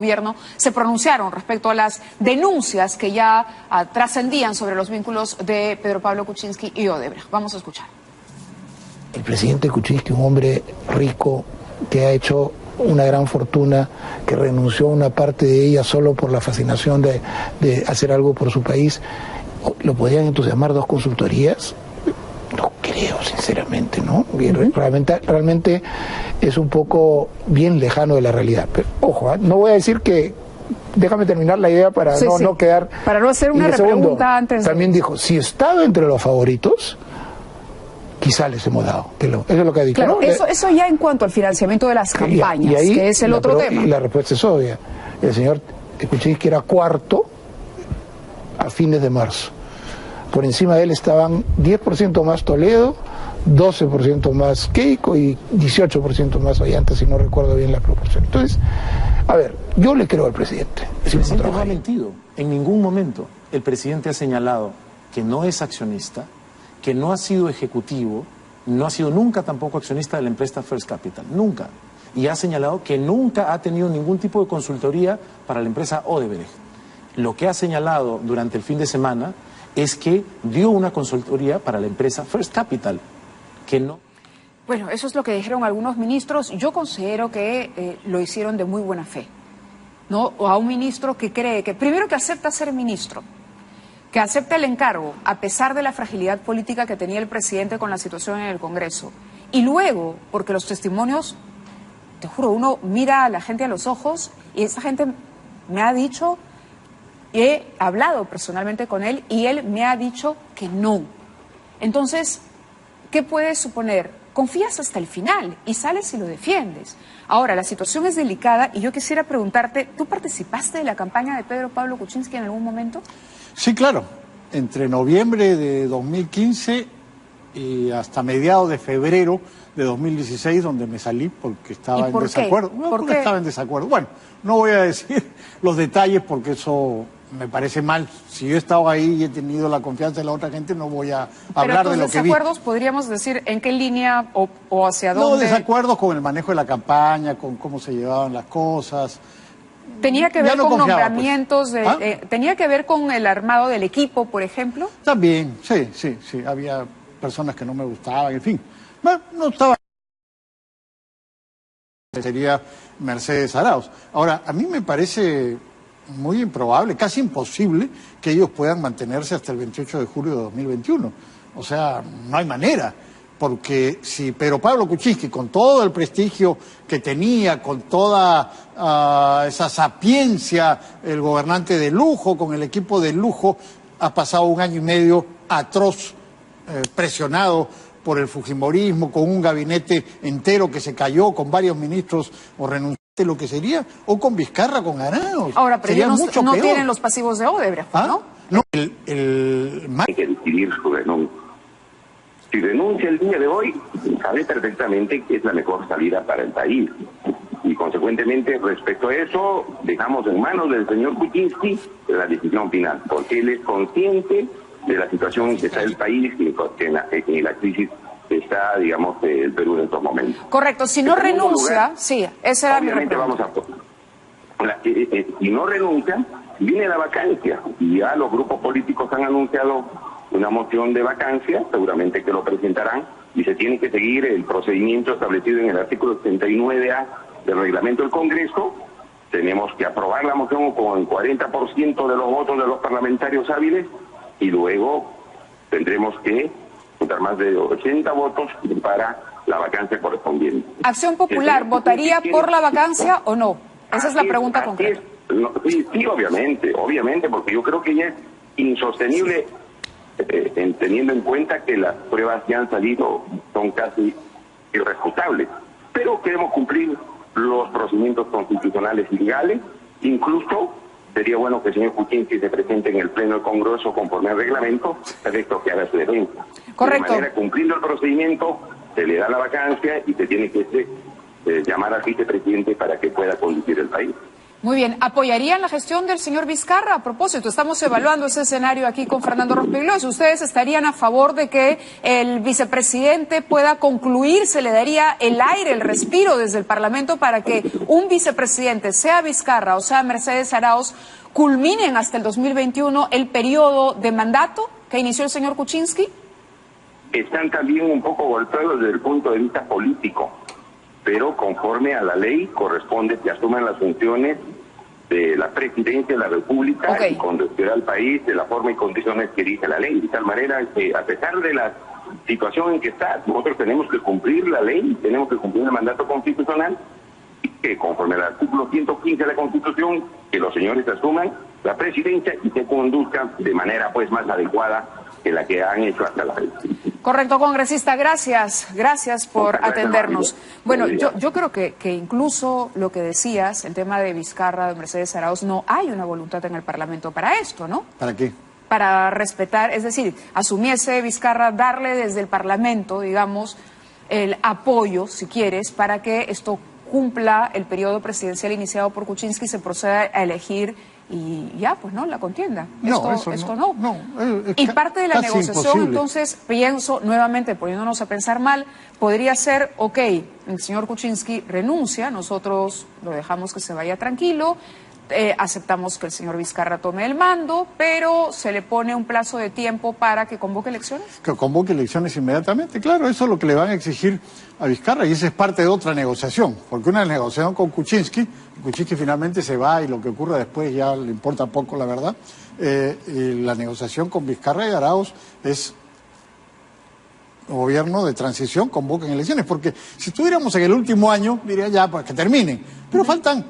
Gobierno se pronunciaron respecto a las denuncias que ya trascendían sobre los vínculos de Pedro Pablo Kuczynski y Odebrecht. Vamos a escuchar. El presidente Kuczynski, un hombre rico que ha hecho una gran fortuna, que renunció a una parte de ella solo por la fascinación de hacer algo por su país, ¿lo podrían entusiasmar dos consultorías? No creo, sinceramente, ¿no? Realmente es un poco bien lejano de la realidad. Pero, ojo, no voy a decir que... Déjame terminar la idea para no quedar... Para no hacer una repregunta antes. También dijo, si estaba entre los favoritos, quizá les hemos dado. Eso es lo que ha dicho. Claro, ¿no? Eso ya en cuanto al financiamiento de las campañas, y ahí, que es el otro tema. Y la respuesta es obvia. El señor Kuczynski era cuarto a fines de marzo. Por encima de él estaban 10% más Toledo, 12% más Keiko y 18% más Ollanta, si no recuerdo bien la proporción. Entonces, a ver, yo le creo al presidente. El presidente no ha mentido. En ningún momento el presidente ha señalado que no es accionista, que no ha sido ejecutivo, no ha sido nunca tampoco accionista de la empresa First Capital, nunca. Y ha señalado que nunca ha tenido ningún tipo de consultoría para la empresa Odebrecht. Lo que ha señalado durante el fin de semana es que dio una consultoría para la empresa First Capital, que no... Bueno, eso es lo que dijeron algunos ministros. Yo considero que lo hicieron de muy buena fe, ¿no? O a un ministro que cree que, primero, que acepta ser ministro, que acepta el encargo, a pesar de la fragilidad política que tenía el presidente con la situación en el Congreso. Y luego, porque los testimonios, te juro, uno mira a la gente a los ojos y esa gente me ha dicho... He hablado personalmente con él y él me ha dicho que no. Entonces, ¿qué puedes suponer? Confías hasta el final y sales y lo defiendes. Ahora, la situación es delicada y yo quisiera preguntarte, ¿tú participaste de la campaña de Pedro Pablo Kuczynski en algún momento? Sí, claro. Entre noviembre de 2015 y hasta mediados de febrero de 2016, donde me salí porque estaba en desacuerdo. No, porque estaba en desacuerdo. Bueno, no voy a decir los detalles porque eso me parece mal. Si yo he estado ahí y he tenido la confianza de la otra gente, no voy a hablar de lo que vi. ¿Desacuerdos podríamos decir en qué línea o hacia dónde? No, desacuerdos con el manejo de la campaña, con cómo se llevaban las cosas. ¿Tenía que ver con nombramientos? ¿Tenía que ver con el armado del equipo, por ejemplo? También, sí. Había personas que no me gustaban, en fin. Bueno, no estaba... Sería Mercedes Arauz. Ahora, a mí me parece muy improbable, casi imposible, que ellos puedan mantenerse hasta el 28 de julio de 2021. O sea, no hay manera. Porque si Pedro Pablo Kuczynski, con todo el prestigio que tenía, con toda esa sapiencia, el gobernante de lujo, con el equipo de lujo, ha pasado un año y medio atroz, presionado por el fujimorismo, con un gabinete entero que se cayó, con varios ministros o renunciantes, lo que sería, o con Vizcarra, con Arauz. Ahora, pero ellos no tienen los pasivos de Odebrecht, ¿no? No, hay que decidir su renuncia. Si renuncia el día de hoy, sabe perfectamente que es la mejor salida para el país. Y consecuentemente, respecto a eso, dejamos en manos del señor Kuczynski la decisión final, porque él es consciente de la situación en que está el país y en la crisis que está, digamos, el Perú en estos momentos. Correcto, si no renuncia, sí, esa era mi pregunta. Si no renuncia, viene la vacancia, y ya los grupos políticos han anunciado una moción de vacancia, seguramente que lo presentarán, y se tiene que seguir el procedimiento establecido en el artículo 79A del reglamento del Congreso. Tenemos que aprobar la moción con el 40% de los votos de los parlamentarios hábiles, y luego tendremos que juntar más de 80 votos para la vacancia correspondiente. ¿Acción Popular votaría por la vacancia o no? Esa es la pregunta concreta. Sí, obviamente, porque yo creo que ya es insostenible, teniendo en cuenta que las pruebas que han salido son casi irrefutables. Pero queremos cumplir los procedimientos constitucionales y legales. Incluso sería bueno que el señor Kuczynski se presente en el Pleno del Congreso conforme al reglamento, perfecto, que haga su defensa. Correcto. De manera, cumpliendo el procedimiento, se le da la vacancia y se tiene que llamar al vicepresidente para que pueda conducir el país. Muy bien, ¿apoyarían la gestión del señor Vizcarra? A propósito, estamos evaluando ese escenario aquí con Fernando Rospigliosi. ¿Ustedes estarían a favor de que el vicepresidente pueda concluir? ¿Se le daría el aire, el respiro desde el Parlamento para que un vicepresidente, sea Vizcarra o sea Mercedes Arauz, culminen hasta el 2021 el periodo de mandato que inició el señor Kuczynski? Están también un poco golpeados desde el punto de vista político, pero conforme a la ley corresponde que asuman las funciones de la presidencia de la República y conducir al país de la forma y condiciones que dice la ley. De tal manera que, a pesar de la situación en que está, nosotros tenemos que cumplir la ley, tenemos que cumplir el mandato constitucional, y que conforme al artículo 115 de la Constitución, que los señores asuman la presidencia y se conduzcan de manera pues más adecuada que la que han hecho hasta la fecha. Correcto, congresista, gracias por atendernos. Bueno, yo creo que incluso lo que decías, el tema de Vizcarra, de Mercedes Arauz, no hay una voluntad en el Parlamento para esto, ¿no? ¿Para qué? Para respetar, es decir, asumiese Vizcarra darle desde el Parlamento, digamos, el apoyo, si quieres, para que esto cumpla el periodo presidencial iniciado por Kuczynski y se proceda a elegir y ya, pues no, la contienda. Esto no. Y parte de la negociación, imposible. entonces, pienso, nuevamente, poniéndonos a pensar mal, podría ser, ok, el señor Kuczynski renuncia, nosotros lo dejamos que se vaya tranquilo, aceptamos que el señor Vizcarra tome el mando, pero se le pone un plazo de tiempo para que convoque elecciones. Que convoque elecciones inmediatamente, claro, eso es lo que le van a exigir a Vizcarra y esa es parte de otra negociación, porque una negociación con Kuczynski finalmente se va y lo que ocurra después ya le importa poco, la verdad. Y la negociación con Vizcarra y Arauz es gobierno de transición, convoquen elecciones, porque si estuviéramos en el último año, diría ya, pues que terminen, pero faltan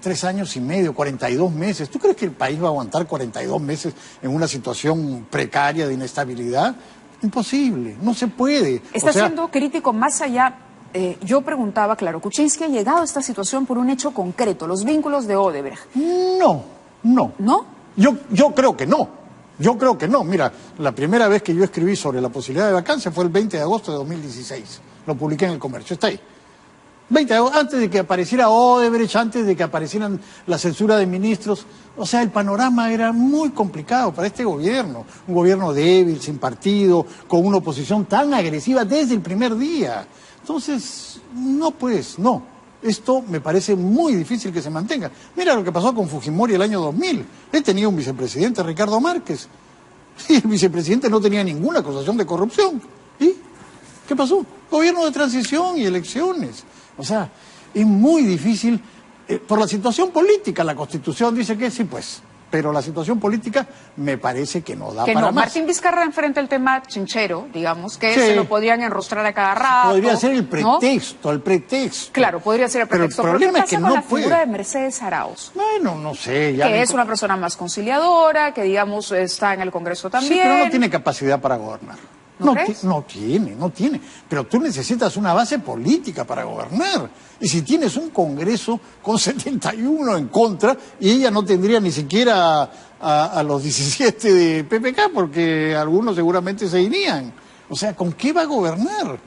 3 años y medio, 42 meses. ¿Tú crees que el país va a aguantar 42 meses en una situación precaria de inestabilidad? Imposible, no se puede. Está siendo crítico más allá. Yo preguntaba, claro, Kuczynski ha llegado a esta situación por un hecho concreto, los vínculos de Odebrecht. No. ¿No? Yo creo que no. Yo creo que no. Mira, la primera vez que yo escribí sobre la posibilidad de vacancia fue el 20 de agosto de 2016. Lo publiqué en El Comercio, está ahí. 20 de agosto, antes de que apareciera Odebrecht, antes de que aparecieran la censura de ministros. O sea, el panorama era muy complicado para este gobierno. Un gobierno débil, sin partido, con una oposición tan agresiva desde el primer día. Entonces, no. Esto me parece muy difícil que se mantenga. Mira lo que pasó con Fujimori el año 2000. Él tenía un vicepresidente, Ricardo Márquez. Y el vicepresidente no tenía ninguna acusación de corrupción. ¿Y qué pasó? Gobierno de transición y elecciones. O sea, es muy difícil, por la situación política, la Constitución dice que sí, pues, pero la situación política me parece que no da para más. Martín Vizcarra enfrenta el tema chinchero, digamos, que se lo podrían enrostrar a cada rato. Podría ser el pretexto, el pretexto. Claro, podría ser el pretexto. Pero el problema es que no la puede. figura de Mercedes Arauz? Bueno, no sé. Ya que es una persona más conciliadora, que digamos está en el Congreso también. Sí, pero no tiene capacidad para gobernar. ¿No tiene. Pero tú necesitas una base política para gobernar. Y si tienes un Congreso con 71 en contra, y ella no tendría ni siquiera a los 17 de PPK, porque algunos seguramente se irían. O sea, ¿con qué va a gobernar?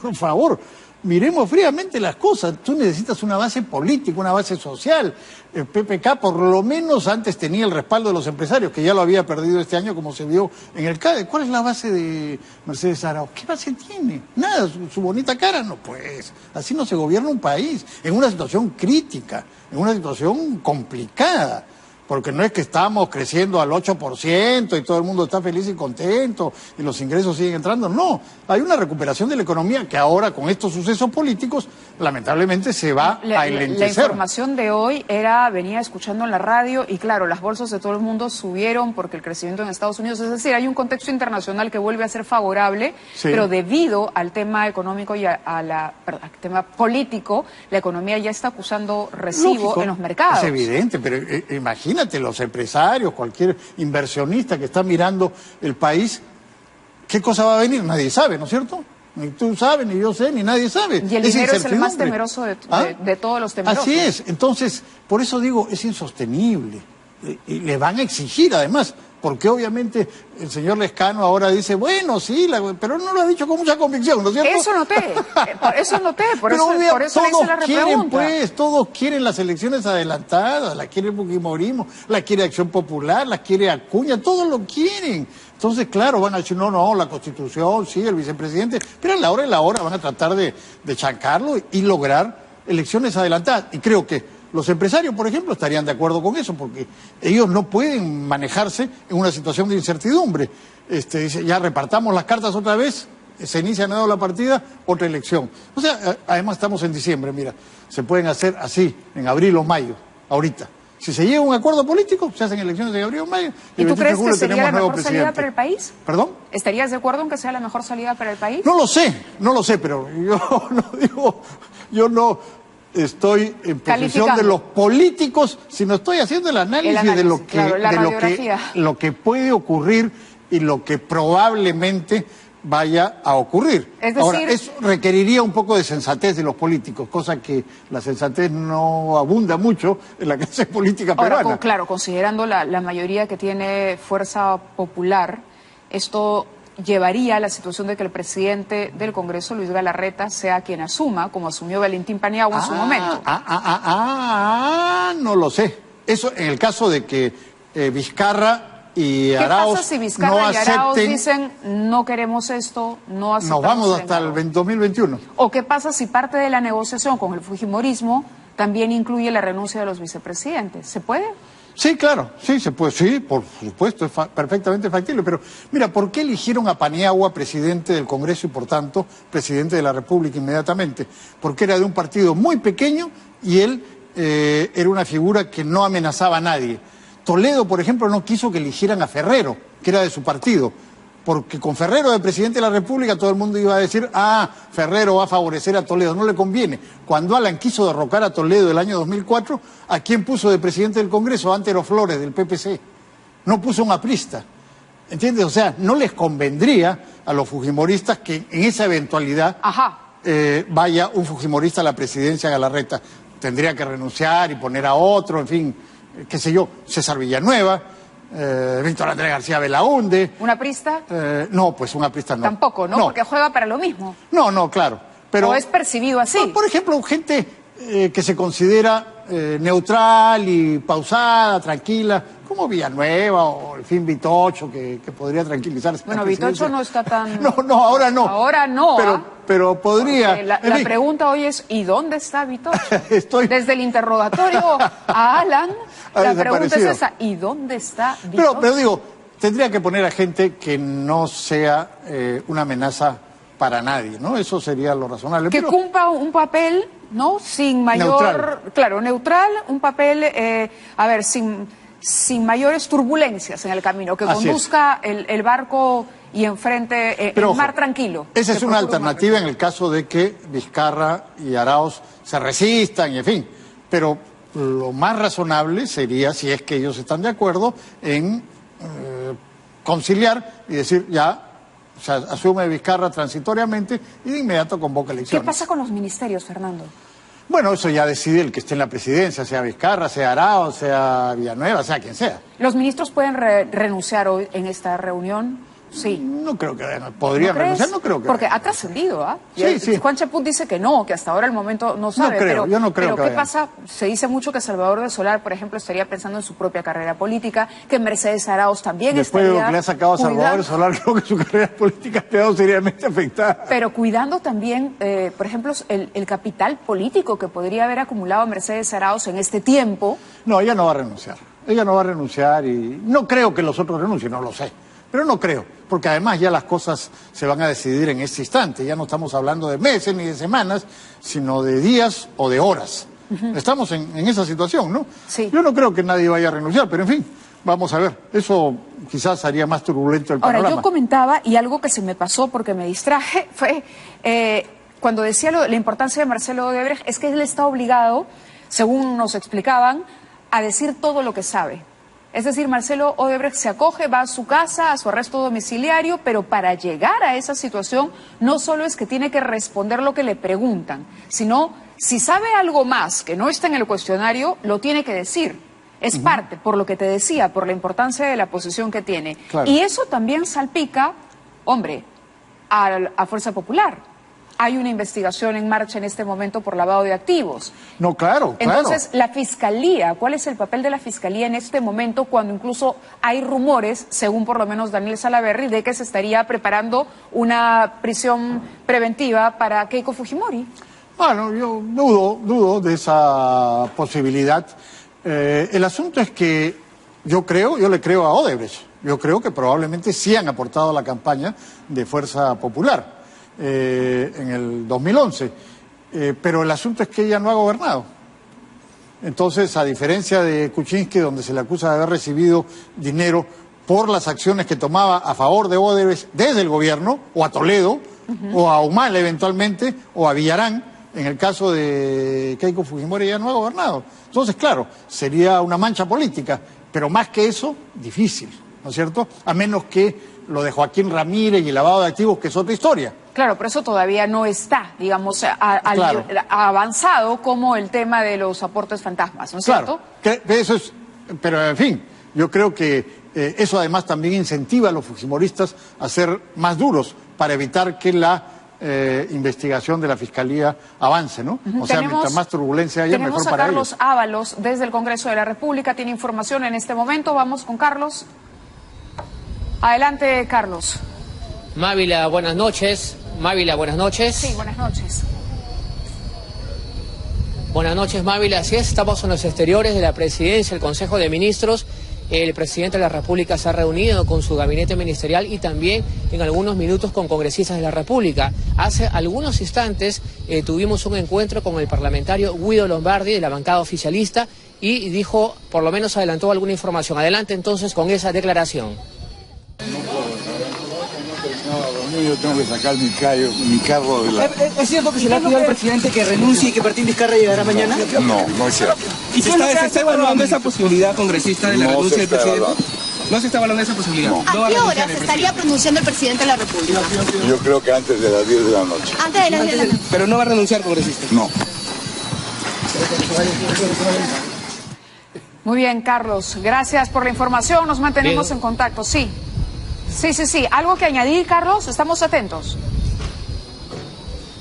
Por favor, miremos fríamente las cosas. Tú necesitas una base política, una base social. El PPK por lo menos antes tenía el respaldo de los empresarios, que ya lo había perdido este año como se vio en el CADE. ¿Cuál es la base de Mercedes Arauz? ¿Qué base tiene? Nada, su bonita cara. No, pues, así no se gobierna un país, en una situación crítica, en una situación complicada. Porque no es que estamos creciendo al 8% y todo el mundo está feliz y contento y los ingresos siguen entrando. No, hay una recuperación de la economía que ahora con estos sucesos políticos lamentablemente se va a enlentecer. La información de hoy venía escuchando en la radio y claro, las bolsas de todo el mundo subieron porque el crecimiento en Estados Unidos, es decir, hay un contexto internacional que vuelve a ser favorable, sí, pero debido al tema económico y al tema político, la economía ya está acusando recibo en los mercados. Es evidente, pero imagínate los empresarios, cualquier inversionista que está mirando el país, ¿qué cosa va a venir? Nadie sabe, ¿no es cierto? Ni tú sabes, ni yo sé, ni nadie sabe. Y el dinero es el más temeroso de todos los temerosos. Así es. Entonces, por eso digo, es insostenible. Y le van a exigir, además, porque obviamente el señor Lescano ahora dice, bueno, sí, pero no lo ha dicho con mucha convicción, ¿no es cierto? Eso noté, por eso le hice la repregunta. Pues, todos quieren las elecciones adelantadas, la quiere el fujimorismo, la quiere Acción Popular, la quiere Acuña, todos lo quieren. Entonces, claro, van a decir, no, la Constitución, sí, el vicepresidente, pero a la hora de la hora van a tratar de chancarlo y lograr elecciones adelantadas. Y creo que los empresarios, por ejemplo, estarían de acuerdo con eso, porque ellos no pueden manejarse en una situación de incertidumbre. Dice, ya repartamos las cartas otra vez, se inicia de nuevo la partida, otra elección. O sea, además estamos en diciembre, mira, se pueden hacer así, en abril o mayo, ahorita. Si se llega a un acuerdo político, se hacen elecciones en abril o mayo. ¿Y tú crees que sería la mejor salida para el país? ¿Perdón? ¿Estarías de acuerdo en que sea la mejor salida para el país? No lo sé, pero yo no estoy en posición de los políticos, sino estoy haciendo el análisis de lo que puede ocurrir y lo que probablemente vaya a ocurrir. Es decir, ahora, eso requeriría un poco de sensatez de los políticos, cosa que la sensatez no abunda mucho en la clase política peruana. Ahora, claro, considerando la mayoría que tiene fuerza popular, esto llevaría a la situación de que el presidente del Congreso, Luis Galarreta, sea quien asuma, como asumió Valentín Paniagua en su momento. No lo sé. Eso en el caso de que Vizcarra y Arauz ¿Qué pasa si Vizcarra y Arauz dicen, no queremos esto, no aceptamos? Nos vamos hasta el 2021. ¿O qué pasa si parte de la negociación con el fujimorismo también incluye la renuncia de los vicepresidentes? ¿Se puede? Sí, claro, sí, se puede, sí, por supuesto, es perfectamente factible. Pero mira, ¿por qué eligieron a Paniagua presidente del Congreso y por tanto presidente de la República inmediatamente? Porque era de un partido muy pequeño y él era una figura que no amenazaba a nadie. Toledo, por ejemplo, no quiso que eligieran a Ferrero, que era de su partido, porque con Ferrero de presidente de la República todo el mundo iba a decir, Ferrero va a favorecer a Toledo, no le conviene. Cuando Alan quiso derrocar a Toledo el año 2004, ¿a quién puso de presidente del Congreso? A Antero Flores, del PPC. No puso un aprista. ¿Entiendes? O sea, no les convendría a los fujimoristas que en esa eventualidad vaya un fujimorista a la presidencia Galarreta. Tendría que renunciar y poner a otro, en fin, qué sé yo, César Villanueva, Víctor Andrés García Belaúnde. ¿Un aprista? No, pues un aprista no. Tampoco, ¿no? Porque juega para lo mismo. No, claro. Pero, ¿o es percibido así? Por ejemplo, gente que se considera neutral y pausada, tranquila, como Villanueva o, en fin, Vitocho, que podría tranquilizarse. Bueno, Vitocho no está tan... No, ahora no. Ahora no, pero podría... La pregunta hoy es, ¿y dónde está Vitocho? Desde el interrogatorio a Alan, la pregunta es esa, ¿y dónde está Vitocho? Pero digo, tendría que poner a gente que no sea una amenaza para nadie, ¿no? Eso sería lo razonable. Que cumpla un papel, ¿no? Sin mayor... Neutral. Claro, neutral, un papel, sin mayores turbulencias en el camino, que conduzca el barco y enfrente el mar tranquilo. Esa es una alternativa en el caso de que Vizcarra y Arauz se resistan y en fin. Pero lo más razonable sería, si es que ellos están de acuerdo, en conciliar y decir ya, o sea, asume Vizcarra transitoriamente y de inmediato convoca elecciones. ¿Qué pasa con los ministerios, Fernando? Bueno, eso ya decide el que esté en la presidencia, sea Vizcarra, sea Arauz, sea Villanueva, sea quien sea. ¿Los ministros pueden renunciar hoy en esta reunión? Sí. No creo que podrían renunciar, no creo que... Porque ha trascendido, ¿ah? Sí. Juan Chaput dice que no, que hasta ahora el momento no sabe. Yo no creo pero ¿qué pasa? Se dice mucho que Salvador de Solar, por ejemplo, estaría pensando en su propia carrera política, que Mercedes Arauz también Después de lo que le ha sacado a Salvador de Solar, creo que su carrera política ha quedado seriamente afectada. Pero cuidando también, por ejemplo, el capital político que podría haber acumulado Mercedes Arauz en este tiempo. No, ella no va a renunciar. Ella no va a renunciar y no creo que los otros renuncien, no lo sé. Pero no creo, porque además ya las cosas se van a decidir en este instante. Ya no estamos hablando de meses ni de semanas, sino de días o de horas. Estamos en esa situación, ¿no? Sí. Yo no creo que nadie vaya a renunciar, pero en fin, vamos a ver. Eso quizás haría más turbulento el panorama. Ahora, yo comentaba, y algo que se me pasó porque me distraje, fue cuando decía la importancia de Marcelo Odebrecht, es que él está obligado, según nos explicaban, a decir todo lo que sabe. Es decir, Marcelo Odebrecht se acoge, va a su casa, a su arresto domiciliario, pero para llegar a esa situación no solo es que tiene que responder lo que le preguntan, sino si sabe algo más que no está en el cuestionario, lo tiene que decir. Es parte, por lo que te decía, por la importancia de la posición que tiene. Claro. Y eso también salpica, hombre, a Fuerza Popular. Hay una investigación en marcha en este momento por lavado de activos. No, claro. Entonces, la Fiscalía, ¿cuál es el papel de la Fiscalía en este momento cuando incluso hay rumores, según por lo menos Daniel Salaverry, de que se estaría preparando una prisión preventiva para Keiko Fujimori? Bueno, yo dudo de esa posibilidad. El asunto es que yo le creo a Odebrecht. Yo creo que probablemente sí han aportado a la campaña de Fuerza Popular en el 2011. Pero el asunto es que ella no ha gobernado. Entonces, a diferencia de Kuczynski, donde se le acusa de haber recibido dinero por las acciones que tomaba a favor de Odebrecht desde el gobierno, o a Toledo, o a Humala eventualmente, o a Villarán, en el caso de Keiko Fujimori ella no ha gobernado. Entonces, claro, sería una mancha política, pero más que eso, difícil, ¿no es cierto? A menos que lo de Joaquín Ramírez y el lavado de activos, que es otra historia. Claro, pero eso todavía no está, digamos, Claro. avanzado como el tema de los aportes fantasmas, ¿no es Claro, cierto? eso es, pero en fin, yo creo que eso además también incentiva a los fujimoristas a ser más duros para evitar que la investigación de la Fiscalía avance, ¿no? O sea, mientras más turbulencia haya, mejor Tenemos a para Carlos ellos. Ábalos desde el Congreso de la República, tiene información en este momento, vamos con Carlos. Adelante, Carlos. Mávila, buenas noches. Mávila, buenas noches. Sí, buenas noches. Buenas noches, Mávila. Así es, estamos en los exteriores de la Presidencia, el Consejo de Ministros. El presidente de la República se ha reunido con su gabinete ministerial y también en algunos minutos con congresistas de la República. Hace algunos instantes tuvimos un encuentro con el parlamentario Guido Lombardi de la bancada oficialista y dijo, por lo menos adelantó alguna información. Adelante entonces con esa declaración. Yo tengo que sacar mi carro de la... ¿Es cierto que se le ha pedido al presidente que renuncie y que Martín Vizcarra llegará mañana? No, no es cierto. ¿Y se está evaluando esa posibilidad, congresista, de la renuncia del presidente? No se está evaluando esa posibilidad. No. ¿A qué hora se estaría pronunciando el presidente de la República? Yo creo que antes de las 10 de la noche. Antes de las 10 de la noche. Pero no va a renunciar, congresista. No. Muy bien, Carlos. Gracias por la información. Nos mantenemos en contacto. Sí. Sí. ¿Algo que añadir, Carlos? Estamos atentos.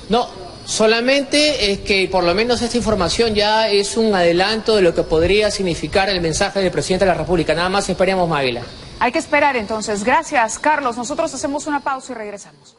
No, solamente es que por lo menos esta información ya es un adelanto de lo que podría significar el mensaje del presidente de la República. Nada más esperemos, Mávila. Hay que esperar entonces. Gracias, Carlos. Nosotros hacemos una pausa y regresamos.